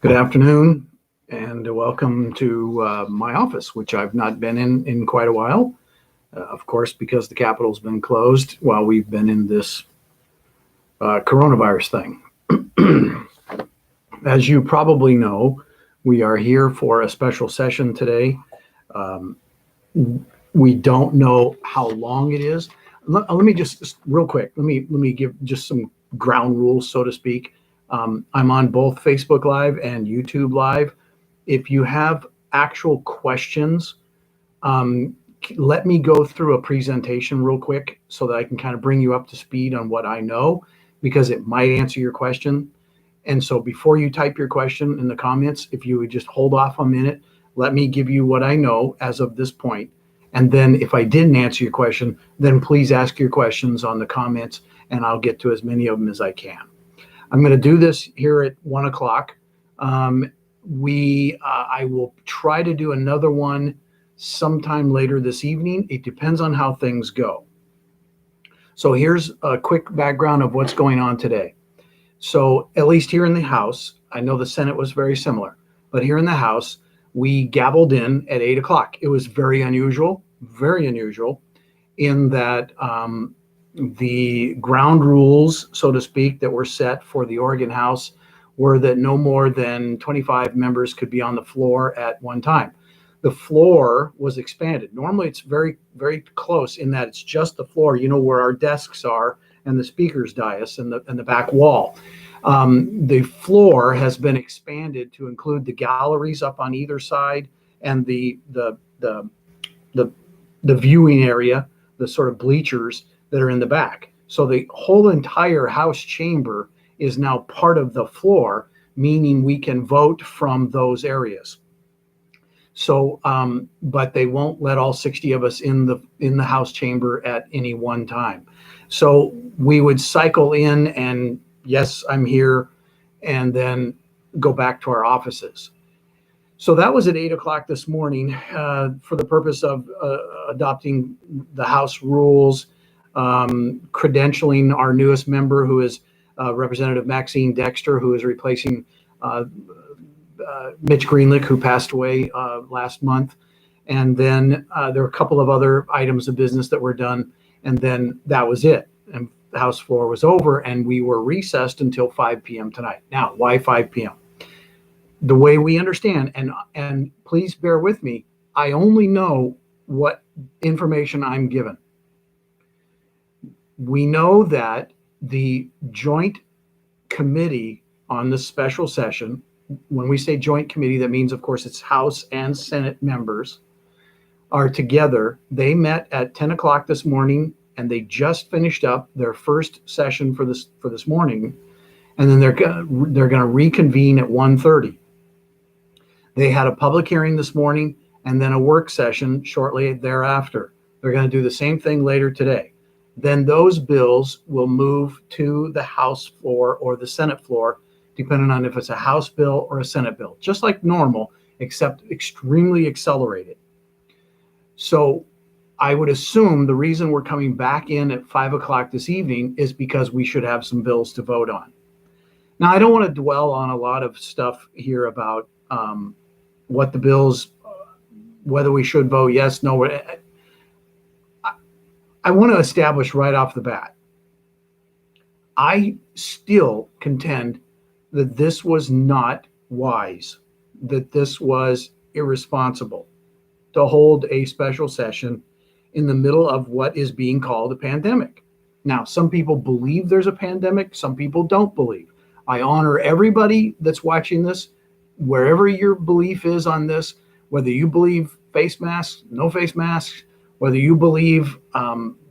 Good afternoon, and welcome to my office, which I've not been in quite a while. Of course, because the Capitol's been closed while we've been in this coronavirus thing. As you probably know, we are here for a special session today. We don't know how long it is. Let me just real quick. Let me give just some ground rules, so to speak. I'm on both Facebook Live and YouTube Live. If you have actual questions, let me go through a presentation real quick so that I can kind of bring you up to speed on what I know, because it might answer your question. And so before you type your question in the comments, if you would just hold off a minute, let me give you what I know as of this point. And then if I didn't answer your question, then please ask your questions on the comments and I'll get to as many of them as I can. I'm going to do this here at 1 o'clock. I will try to do another one sometime later this evening. It depends on how things go. So here's a quick background of what's going on today. So at least here in the House, I know the Senate was very similar, but here in the House, we gabbled in at 8 o'clock. It was very unusual in that the ground rules, so to speak, that were set for the Oregon House were that no more than 25 members could be on the floor at one time. The floor was expanded. Normally it's very, very close in that it's just the floor, you know, where our desks are and the speaker's dais and the back wall. The floor has been expanded to include the galleries up on either side and the viewing area, the sort of bleachers that are in the back. So the whole entire House chamber is now part of the floor, meaning we can vote from those areas. So, but they won't let all 60 of us in the House chamber at any one time. So we would cycle in and yes, I'm here, and then go back to our offices. So that was at 8 o'clock this morning for the purpose of adopting the House rules, credentialing our newest member, who is Representative Maxine Dexter, who is replacing Mitch Greenlick, who passed away last month. And then there were a couple of other items of business that were done, and then that was it. And the House floor was over, and we were recessed until 5 p.m. tonight. Now, why 5 p.m.? The way we understand, and please bear with me, I only know what information I'm given. We know that the joint committee on the special session, when we say joint committee, that means, of course, it's House and Senate members, are together. They met at 10 o'clock this morning, and they just finished up their first session for this morning, and then they're gonna reconvene at 1:30. They had a public hearing this morning and then a work session shortly thereafter. They're going to do the same thing later today. Then those bills will move to the House floor or the Senate floor, depending on if it's a House bill or a Senate bill, just like normal, except extremely accelerated. So I would assume the reason we're coming back in at 5 o'clock this evening is because we should have some bills to vote on. Now, I don't want to dwell on a lot of stuff here about what the bills, whether we should vote yes, no. I want to establish right off the bat, I still contend that this was not wise, that this was irresponsible to hold a special session in the middle of what is being called a pandemic. Now, some people believe there's a pandemic, some people don't believe. I honor everybody that's watching this, wherever your belief is on this, whether you believe face masks, no face masks, whether you believe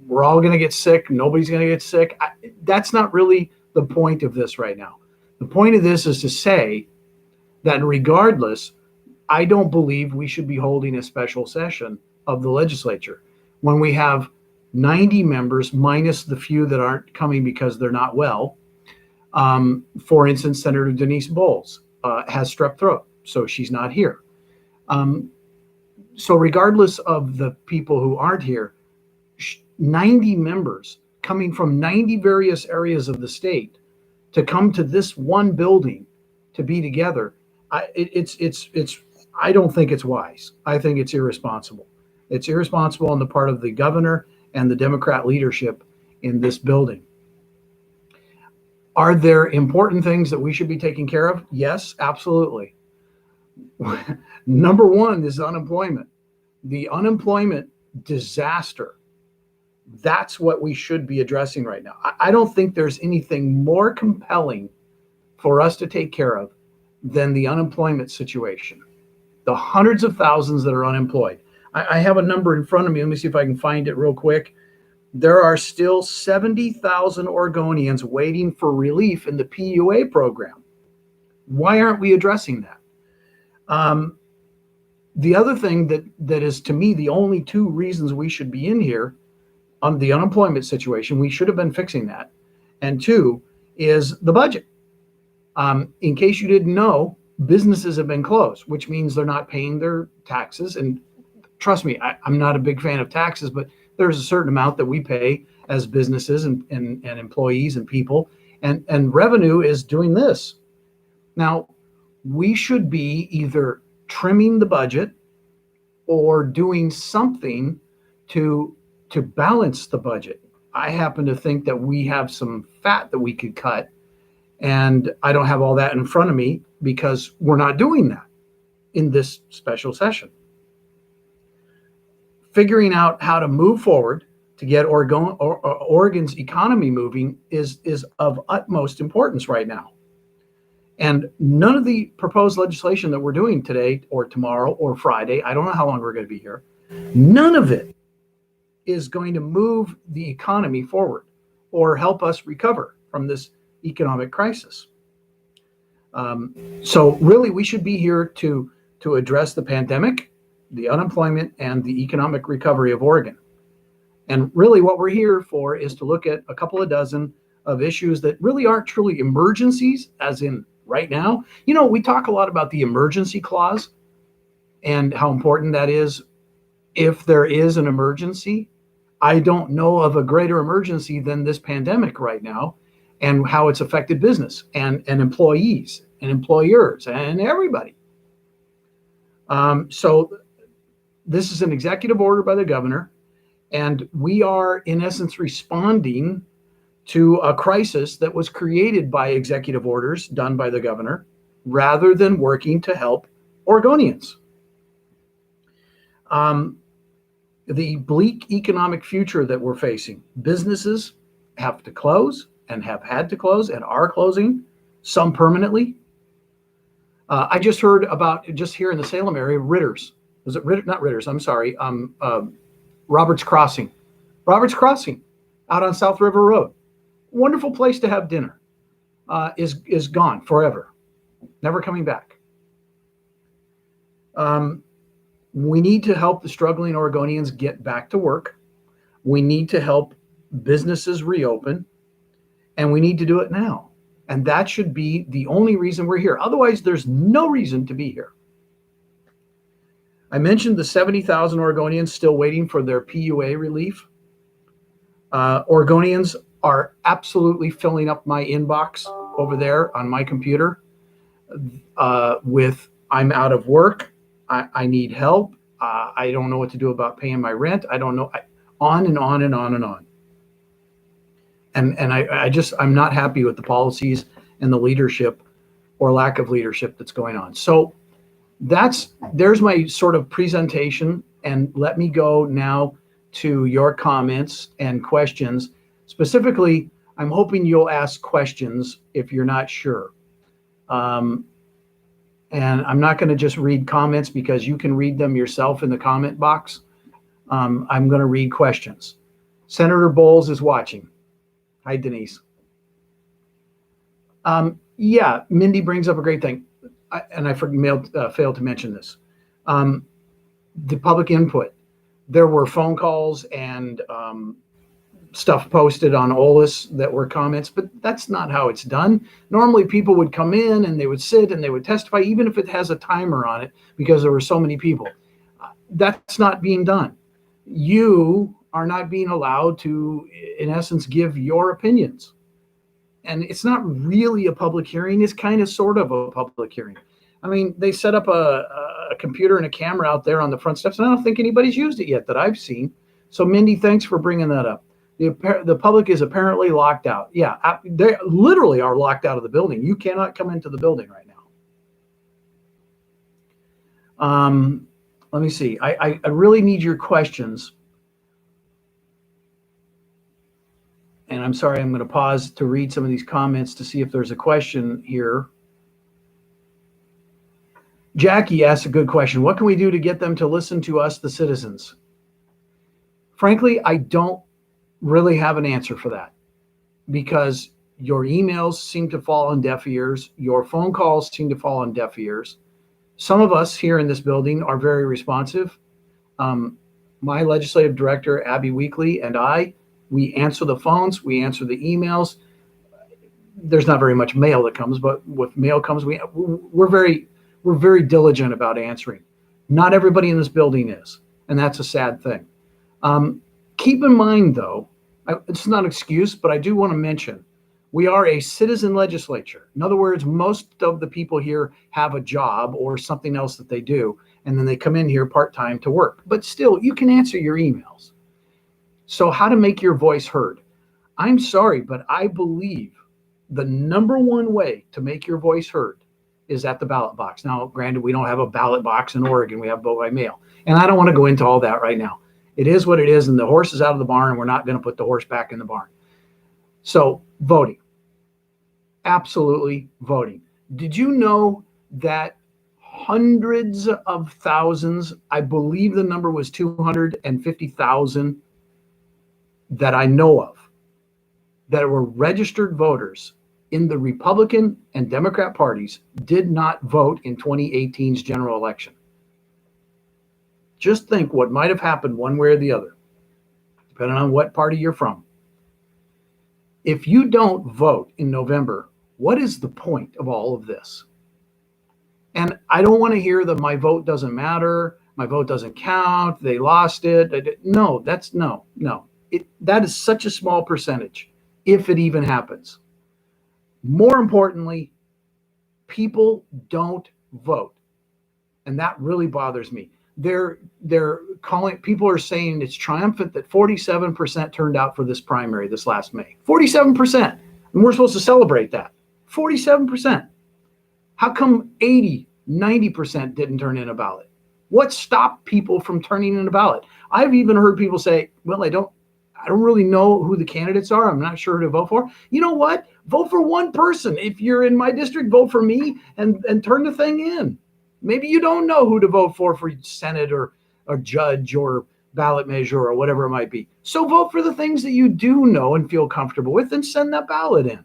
we're all going to get sick, nobody's going to get sick. That's not really the point of this right now. The point of this is to say that regardless, I don't believe we should be holding a special session of the legislature when we have 90 members minus the few that aren't coming because they're not well. For instance, Senator Denise Bowles has strep throat, so she's not here. So regardless of the people who aren't here, 90 members coming from 90 various areas of the state to come to this one building to be together, I don't think it's wise. I think it's irresponsible. It's irresponsible on the part of the governor and the Democrat leadership in this building. Are there important things that we should be taking care of? Yes, absolutely. Number one is unemployment. The unemployment disaster. That's what we should be addressing right now. I don't think there's anything more compelling for us to take care of than the unemployment situation. The hundreds of thousands that are unemployed. I have a number in front of me. Let me see if I can find it real quick. There are still 70,000 Oregonians waiting for relief in the PUA program. Why aren't we addressing that? The other thing that is, to me, the only two reasons we should be in here on the unemployment situation, we should have been fixing that. And two is the budget. In case you didn't know, businesses have been closed, which means they're not paying their taxes. And trust me, I'm not a big fan of taxes, but there's a certain amount that we pay as businesses and employees and people, and revenue is doing this. Now, we should be either trimming the budget or doing something to balance the budget. I happen to think that we have some fat that we could cut, and I don't have all that in front of me because we're not doing that in this special session. Figuring out how to move forward to get Oregon's economy moving is of utmost importance right now. And none of the proposed legislation that we're doing today or tomorrow or Friday, I don't know how long we're going to be here, none of it is going to move the economy forward or help us recover from this economic crisis. So really, we should be here to address the pandemic, the unemployment, and the economic recovery of Oregon. And really what we're here for is to look at a couple of dozen of issues that really aren't truly emergencies, as in right now. You know, we talk a lot about the emergency clause and how important that is if there is an emergency. I don't know of a greater emergency than this pandemic right now and how it's affected business and employees and employers and everybody. So this is an executive order by the governor, and we are in essence responding to a crisis that was created by executive orders done by the governor rather than working to help Oregonians. The bleak economic future that we're facing, businesses have to close and have had to close and are closing, some permanently. I just heard about, just here in the Salem area, Ritter's. Was it Ritter? Not Ritter's, I'm sorry. Roberts Crossing. Roberts Crossing out on South River Road. Wonderful place to have dinner. Is gone forever. Never coming back. We need to help the struggling Oregonians get back to work. We need to help businesses reopen, and we need to do it now. And that should be the only reason we're here. Otherwise, there's no reason to be here. I mentioned the 70,000 Oregonians still waiting for their PUA relief. Oregonians are absolutely filling up my inbox over there on my computer with, I'm out of work. I need help. I don't know what to do about paying my rent. I don't know. On and on and on and on. And I'm not happy with the policies and the leadership or lack of leadership that's going on. So there's my sort of presentation, and let me go now to your comments and questions. Specifically, I'm hoping you'll ask questions if you're not sure. And I'm not going to just read comments because you can read them yourself in the comment box. I'm going to read questions. Senator Bowles is watching. Hi, Denise. Yeah, Mindy brings up a great thing. I failed to mention this. The public input. There were phone calls and stuff posted on OLIS that were comments, but that's not how it's done. Normally people would come in and they would sit and they would testify, even if it has a timer on it, because there were so many people. That's not being done. You are not being allowed to, in essence, give your opinions. And it's not really a public hearing. It's kind of sort of a public hearing. I mean, they set up a computer and a camera out there on the front steps, and I don't think anybody's used it yet that I've seen. So, Mindy, thanks for bringing that up. The public is apparently locked out. Yeah, they literally are locked out of the building. You cannot come into the building right now. Let me see. I really need your questions. And I'm sorry, I'm going to pause to read some of these comments to see if there's a question here. Jackie asked a good question. What can we do to get them to listen to us, the citizens? Frankly, I don't really have an answer for that, because your emails seem to fall on deaf ears. Your phone calls seem to fall on deaf ears. Some of us here in this building are very responsive. My legislative director, Abby Weekly, and we answer the phones, we answer the emails. There's not very much mail that comes, but with mail comes, we're very diligent about answering. Not everybody in this building is, and that's a sad thing. Keep in mind, though, it's not an excuse, but I do want to mention, we are a citizen legislature. In other words, most of the people here have a job or something else that they do, and then they come in here part-time to work. But still, you can answer your emails. So how to make your voice heard? I'm sorry, but I believe the number one way to make your voice heard is at the ballot box. Now, granted, we don't have a ballot box in Oregon. We have vote by mail. And I don't want to go into all that right now. It is what it is, and the horse is out of the barn, and we're not going to put the horse back in the barn. So voting. Absolutely voting. Did you know that hundreds of thousands, I believe the number was 250,000 that I know of, that were registered voters in the Republican and Democrat parties did not vote in 2018's general election? Just think what might have happened one way or the other, depending on what party you're from. If you don't vote in November, what is the point of all of this? And I don't want to hear that my vote doesn't matter, my vote doesn't count, they lost it. No, that is such a small percentage, if it even happens. More importantly, people don't vote. And that really bothers me. They're calling, people are saying it's triumphant that 47% turned out for this primary this last May. 47%. And we're supposed to celebrate that. 47%. How come 80, 90% didn't turn in a ballot? What stopped people from turning in a ballot? I've even heard people say, well, I don't really know who the candidates are. I'm not sure who to vote for. You know what? Vote for one person. If you're in my district, vote for me and turn the thing in. Maybe you don't know who to vote for Senate or judge or ballot measure or whatever it might be. So vote for the things that you do know and feel comfortable with and send that ballot in.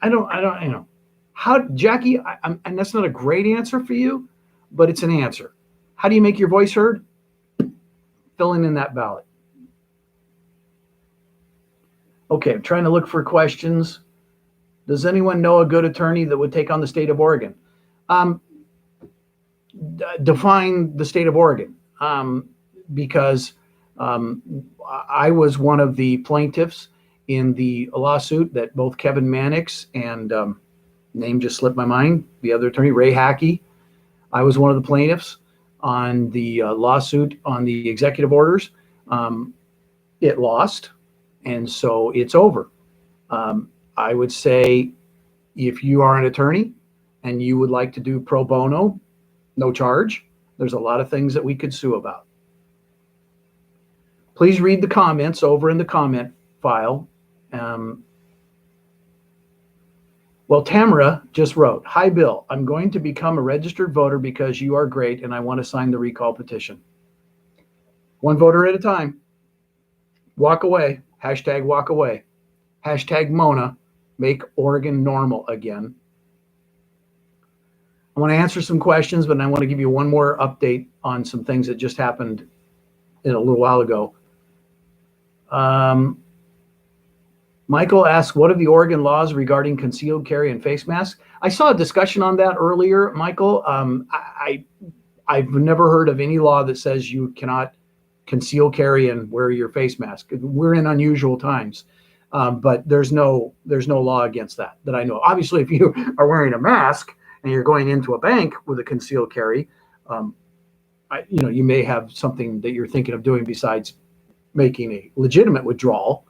I don't, how, Jackie, and that's not a great answer for you, but it's an answer. How do you make your voice heard? Filling in that ballot. Okay, I'm trying to look for questions. Does anyone know a good attorney that would take on the state of Oregon? Define the state of Oregon, because I was one of the plaintiffs in the lawsuit that both Kevin Mannix and name just slipped my mind, the other attorney, Ray Hackey. I was one of the plaintiffs on the lawsuit on the executive orders. It lost, and so it's over. I would say if you are an attorney and you would like to do pro bono, no charge, there's a lot of things that we could sue about. Please read the comments over in the comment file. Well, Tamara just wrote, "Hi, Bill. I'm going to become a registered voter because you are great and I want to sign the recall petition." One voter at a time. Walk away. Hashtag walk away. Hashtag Mona. Make Oregon normal again. I want to answer some questions, but I want to give you one more update on some things that just happened a little while ago. Michael asks, what are the Oregon laws regarding concealed carry and face masks? I saw a discussion on that earlier, Michael. I've never heard of any law that says you cannot conceal carry and wear your face mask. We're in unusual times, but there's no law against that I know. Obviously, if you are wearing a mask and you're going into a bank with a concealed carry, you may have something that you're thinking of doing besides making a legitimate withdrawal.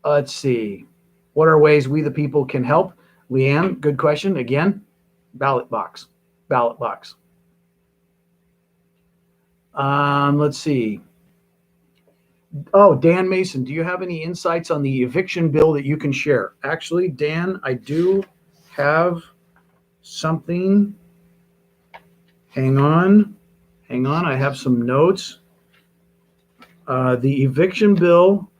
Let's see. What are ways we the people can help? Leanne, good question. Again, ballot box. Ballot box. Let's see. Oh, Dan Mason, do you have any insights on the eviction bill that you can share? Actually, Dan, I do have something. Hang on. I have some notes. The eviction bill.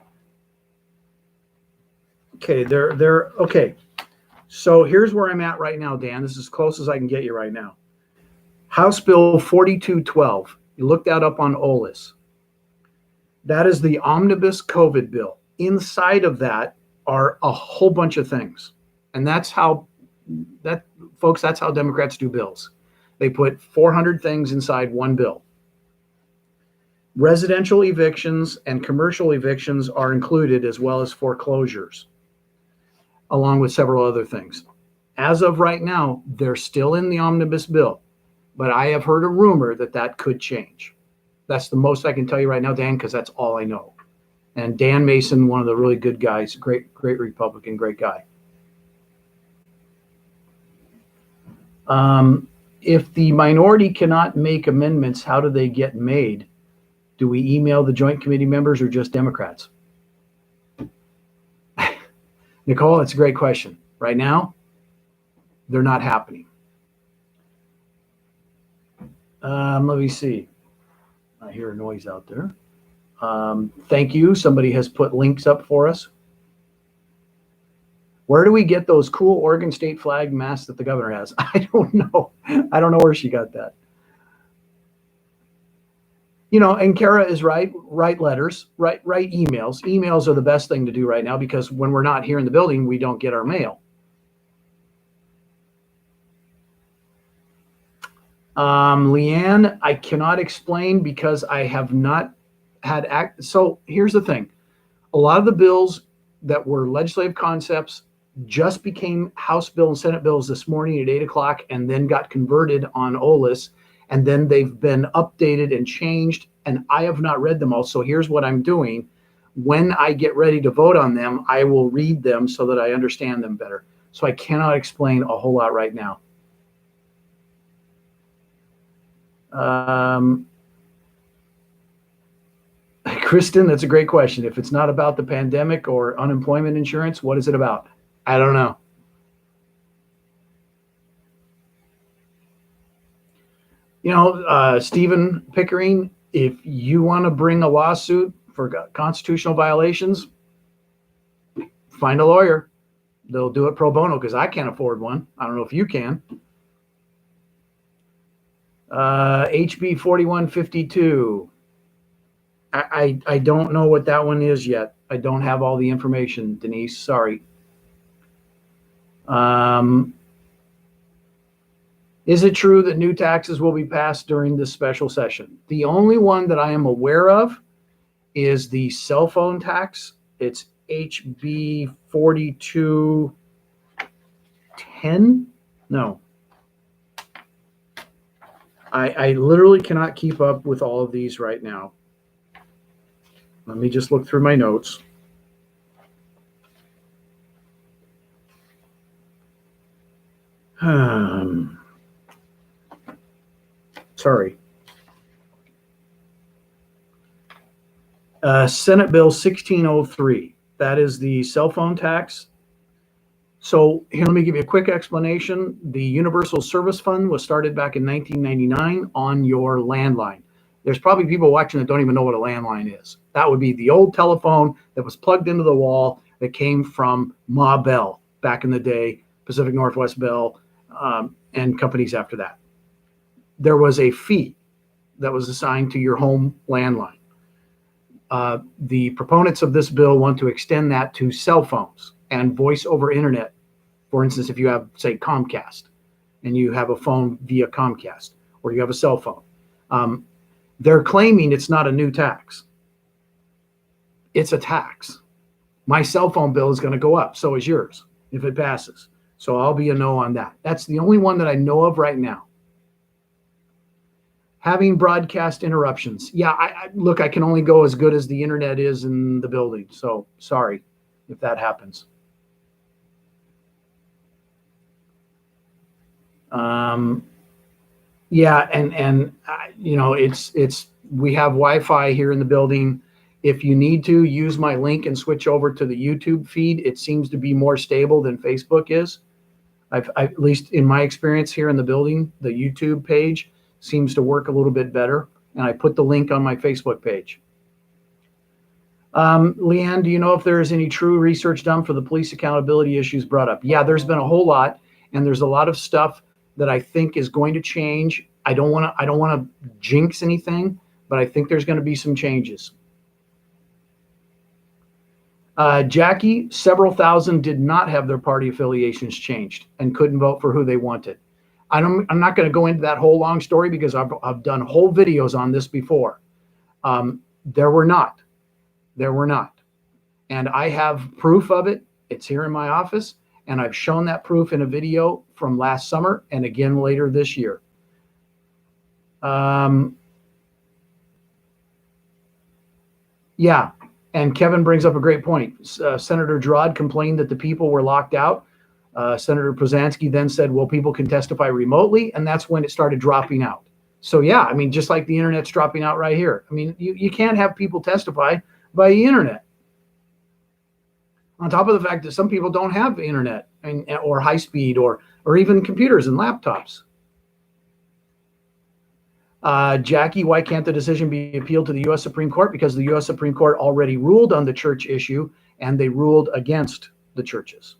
Okay, okay. So here's where I'm at right now, Dan. This is as close as I can get you right now. House Bill 4212. You look that up on OLIS. That is the omnibus COVID bill. Inside of that are a whole bunch of things. And that's how Democrats do bills. They put 400 things inside one bill. Residential evictions and commercial evictions are included, as well as foreclosures, along with several other things. As of right now, they're still in the omnibus bill, but I have heard a rumor that could change. That's the most I can tell you right now, Dan, because that's all I know. And Dan Mason, one of the really good guys, great Republican, great guy. If the minority cannot make amendments, how do they get made? Do we email the Joint Committee members or just Democrats? Nicole, that's a great question. Right now, they're not happening. Let me see. I hear a noise out there. Thank you. Somebody has put links up for us. Where do we get those cool Oregon State flag masks that the governor has? I don't know. I don't know where she got that. And Kara is right. Write letters, write emails. Emails are the best thing to do right now, because when we're not here in the building, we don't get our mail. Leanne, I cannot explain because I have not had So here's the thing. A lot of the bills that were legislative concepts just became House bill and Senate bills this morning at 8 o'clock, and then got converted on OLIS, and then they've been updated and changed, and I have not read them all. So here's what I'm doing. When I get ready to vote on them, I will read them so that I understand them better. So I cannot explain a whole lot right now. Kristen, that's a great question. If it's not about the pandemic or unemployment insurance, what is it about? I don't know. Stephen Pickering, if you want to bring a lawsuit for constitutional violations, find a lawyer. They'll do it pro bono, because I can't afford one. I don't know if you can. HB 4152. I don't know what that one is yet. I don't have all the information, Denise. Sorry. Is it true that new taxes will be passed during this special session? The only one that I am aware of is the cell phone tax. It's HB 4210. No. I literally cannot keep up with all of these right now. Let me just look through my notes. Sorry. Senate Bill 1603. That is the cell phone tax. So here, let me give you a quick explanation. The Universal Service Fund was started back in 1999 on your landline. There's probably people watching that don't even know what a landline is. That would be the old telephone that was plugged into the wall that came from Ma Bell back in the day, Pacific Northwest Bell, and companies after that. There was a fee that was assigned to your home landline. The proponents of this bill want to extend that to cell phones and voice over internet. For instance, if you have, say, Comcast, and you have a phone via Comcast, or you have a cell phone, they're claiming it's not a new tax. It's a tax. My cell phone bill is going to go up. So is yours. if it passes. So I'll be a no on that. That's the only one that I know of right now. Having broadcast interruptions. Yeah, look, I can only go as good as the internet is in the building. So sorry if that happens. Yeah, and you know, it's we have Wi-Fi here in the building. If you need to use my link and switch over to the YouTube feed, it seems to be more stable than Facebook is. At least in my experience here in the building, the YouTube page seems to work a little bit better. And I put the link on my Facebook page. Leanne, do you know if there is any true research done for the police accountability issues brought up? Yeah, there's been a whole lot, and there's a lot of stuff that I think is going to change. I don't want to jinx anything, but I think there's going to be some changes. Jackie, several thousand did not have their party affiliations changed and couldn't vote for who they wanted. I'm not going to go into that whole long story because I've done whole videos on this before. There were not. And I have proof of it. It's here in my office. And I've shown that proof in a video from last summer and again later this year. Yeah. And Kevin brings up a great point. Senator Drod complained that the people were locked out. Senator Prozansky then said, well, people can testify remotely. And that's when it started dropping out. So, yeah, I mean, just like the internet's dropping out right here. I mean, you can't have people testify by the internet. On top of the fact that some people don't have internet or high speed or even computers and laptops. Jackie, why can't the decision be appealed to the U.S. Supreme Court? Because the U.S. Supreme Court already ruled on the church issue, and they ruled against the churches.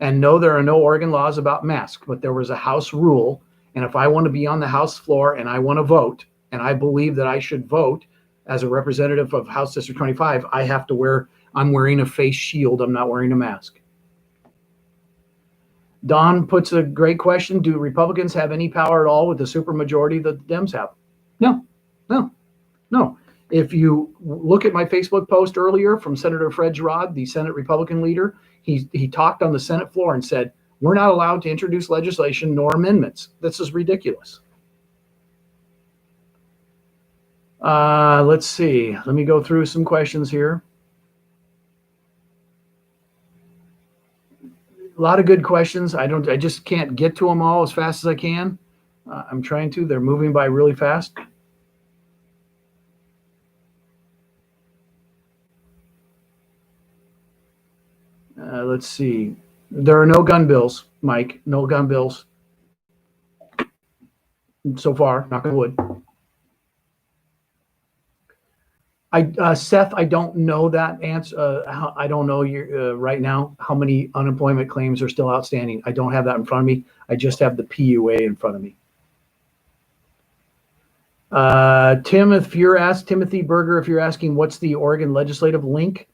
And no, there are no Oregon laws about masks, but there was a House rule. And if I want to be on the House floor and I want to vote, and I believe that I should vote as a representative of House District 25, I have to I'm wearing a face shield. I'm not wearing a mask. Don puts a great question. Do Republicans have any power at all with the supermajority that the Dems have? No. If you look at my Facebook post earlier from Senator Fred Gerard, the Senate Republican leader, he talked on the Senate floor and said, we're not allowed to introduce legislation nor amendments. This is ridiculous. Let's see. Let me go through some questions here. A lot of good questions. I just can't get to them all as fast as I can. I'm trying to. They're moving by really fast. Let's see. There are no gun bills, Mike. No gun bills. So far, knock on wood. Seth, I don't know that answer. I don't know right now how many unemployment claims are still outstanding. I don't have that in front of me. I just have the PUA in front of me. Timothy Berger, if you're asking what's the Oregon legislative link,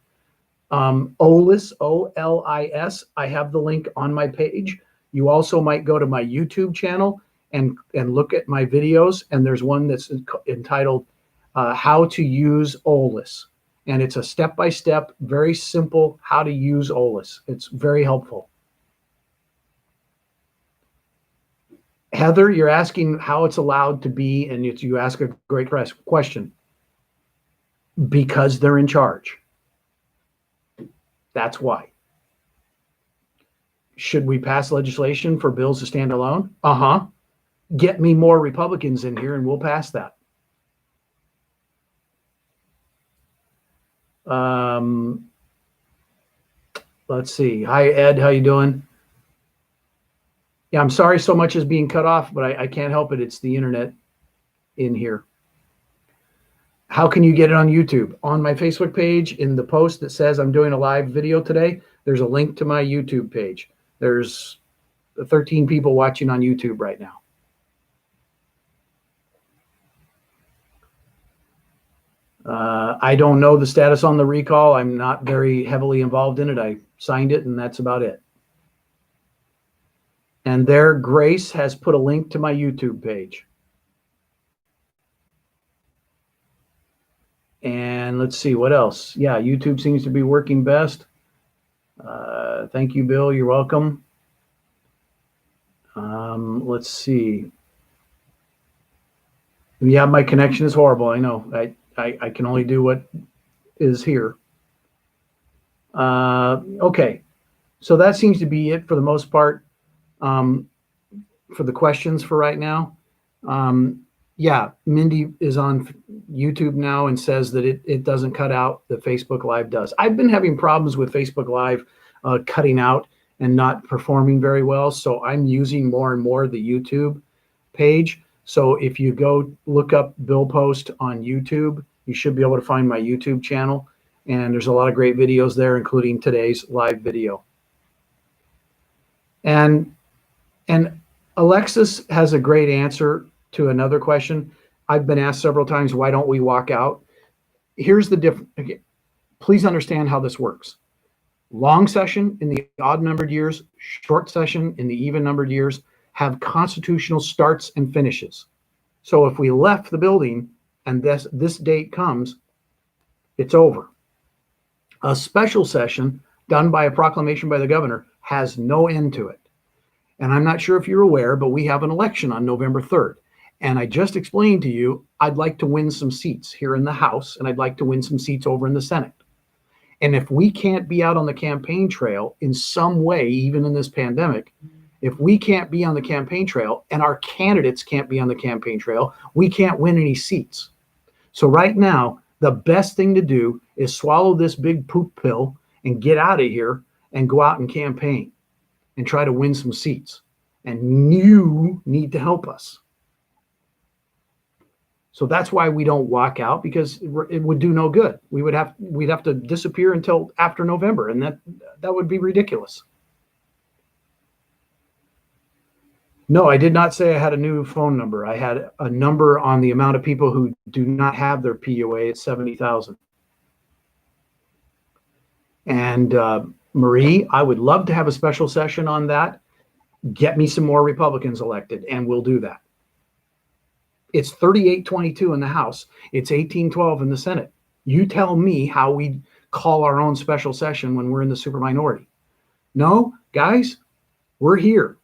OLIS, OLIS, I have the link on my page. You also might go to my YouTube channel and look at my videos, and there's one that's entitled how to use OLIS. And it's a step-by-step, very simple how to use OLIS. It's very helpful. Heather, you're asking how it's allowed to be, and you ask a great question. Because they're in charge. That's why. Should we pass legislation for bills to stand alone? Get me more Republicans in here and we'll pass that. Let's see. Hi, Ed. How you doing? Yeah, I'm sorry so much is being cut off, but I can't help it. It's the internet in here. How can you get it on YouTube? On my Facebook page, in the post that says I'm doing a live video today, there's a link to my YouTube page. There's 13 people watching on YouTube right now. I don't know the status on the recall. I'm not very heavily involved in it. I signed it, and that's about it. And there, Grace has put a link to my YouTube page. And let's see what else. Yeah, YouTube seems to be working best. Thank you, Bill. You're welcome. Let's see. Yeah, my connection is horrible. I know. I can only do what is here. Okay. So that seems to be it for the most part, for the questions for right now. Yeah, Mindy is on YouTube now and says that it doesn't cut out, that Facebook Live does. I've been having problems with Facebook Live cutting out and not performing very well. So I'm using more and more the YouTube page. So if you go look up Bill Post on YouTube, you should be able to find my YouTube channel. And there's a lot of great videos there, including today's live video. And Alexis has a great answer to another question. I've been asked several times, why don't we walk out? Here's the difference. Please understand how this works. Long session in the odd numbered years, short session in the even numbered years have constitutional starts and finishes. So if we left the building and this date comes, it's over. A special session done by a proclamation by the governor has no end to it. And I'm not sure if you're aware, but we have an election on November 3rd. And I just explained to you, I'd like to win some seats here in the House, and I'd like to win some seats over in the Senate. And if we can't be out on the campaign trail in some way, even in this pandemic, if we can't be on the campaign trail and our candidates can't be on the campaign trail, we can't win any seats. So right now, the best thing to do is swallow this big poop pill and get out of here and go out and campaign and try to win some seats. And you need to help us. So that's why we don't walk out, because it would do no good. We'd have to disappear until after November, and that would be ridiculous. No, I did not say I had a new phone number. I had a number on the amount of people who do not have their PUA at 70,000. And Marie, I would love to have a special session on that. Get me some more Republicans elected, and we'll do that. It's 38-22 in the House. It's 18-12 in the Senate. You tell me how we call our own special session when we're in the superminority. No, guys, we're here.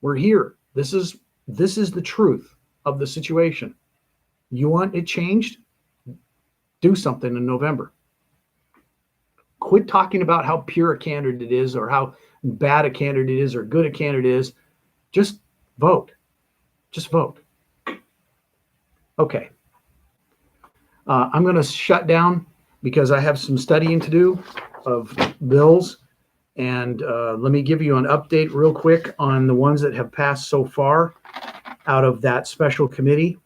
We're here. This is the truth of the situation. You want it changed? Do something in November. Quit talking about how pure a candidate is or how bad a candidate is or good a candidate is. Just vote. Just vote. Okay. I'm going to shut down because I have some studying to do of bills. And let me give you an update real quick on the ones that have passed so far out of that special committee.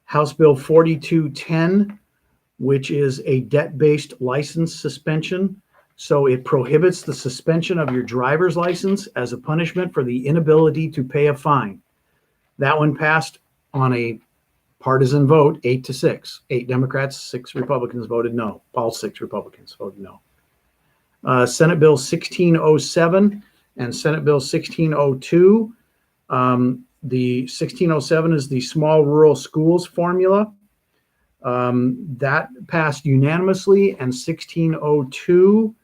House Bill 4210, which is a debt-based license suspension. So it prohibits the suspension of your driver's license as a punishment for the inability to pay a fine. That one passed on a partisan vote, 8-6. 8 Democrats, 6 Republicans voted no. All 6 Republicans voted no. Senate Bill 1607 and Senate Bill 1602. The 1607 is the small rural schools formula. That passed unanimously, and 1602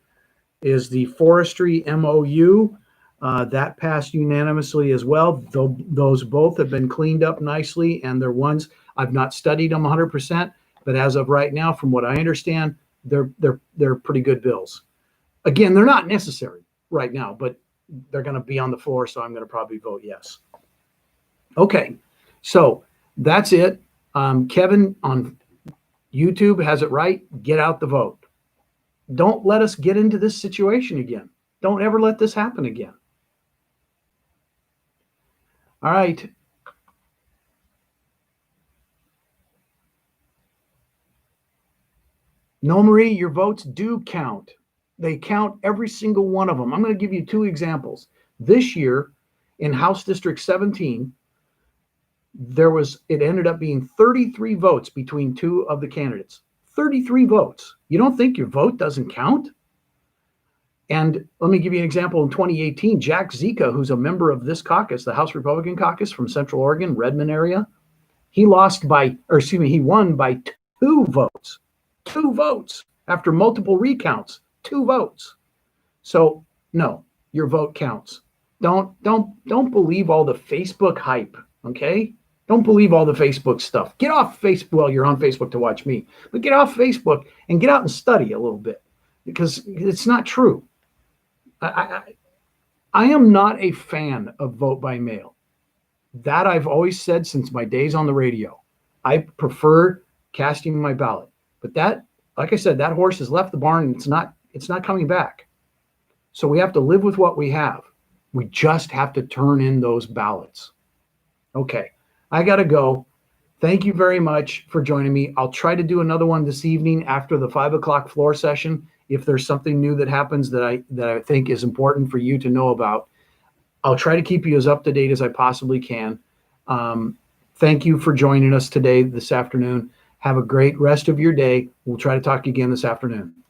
is the forestry MOU. That passed unanimously as well. Those both have been cleaned up nicely, and they're ones I've not studied them 100%, but as of right now, from what I understand, they're pretty good bills. Again, they're not necessary right now, but they're going to be on the floor, so I'm going to probably vote yes. Okay, so that's it. Kevin on YouTube has it right. Get out the vote. Don't let us get into this situation again. Don't ever let this happen again. All right. No, Marie, your votes do count. They count, every single one of them. I'm going to give you 2 examples. This year in House District 17, it ended up being 33 votes between 2 of the candidates. 33 votes. You don't think your vote doesn't count? And let me give you an example. In 2018, Jack Zika, who's a member of this caucus, the House Republican caucus from Central Oregon, Redmond area, he won by 2 votes. 2 votes after multiple recounts. 2 votes. So no, your vote counts. Don't believe all the Facebook hype, okay? Don't believe all the Facebook stuff. Get off Facebook. Well, you're on Facebook to watch me, but get off Facebook and get out and study a little bit, because it's not true. I am not a fan of vote by mail. That I've always said since my days on the radio. I prefer casting my ballot. But that, like I said, that horse has left the barn and it's not coming back. So we have to live with what we have. We just have to turn in those ballots. Okay, I got to go. Thank you very much for joining me. I'll try to do another one this evening after the 5 o'clock floor session. If there's something new that happens that I think is important for you to know about, I'll try to keep you as up to date as I possibly can. Thank you for joining us today, this afternoon. Have a great rest of your day. We'll try to talk again this afternoon.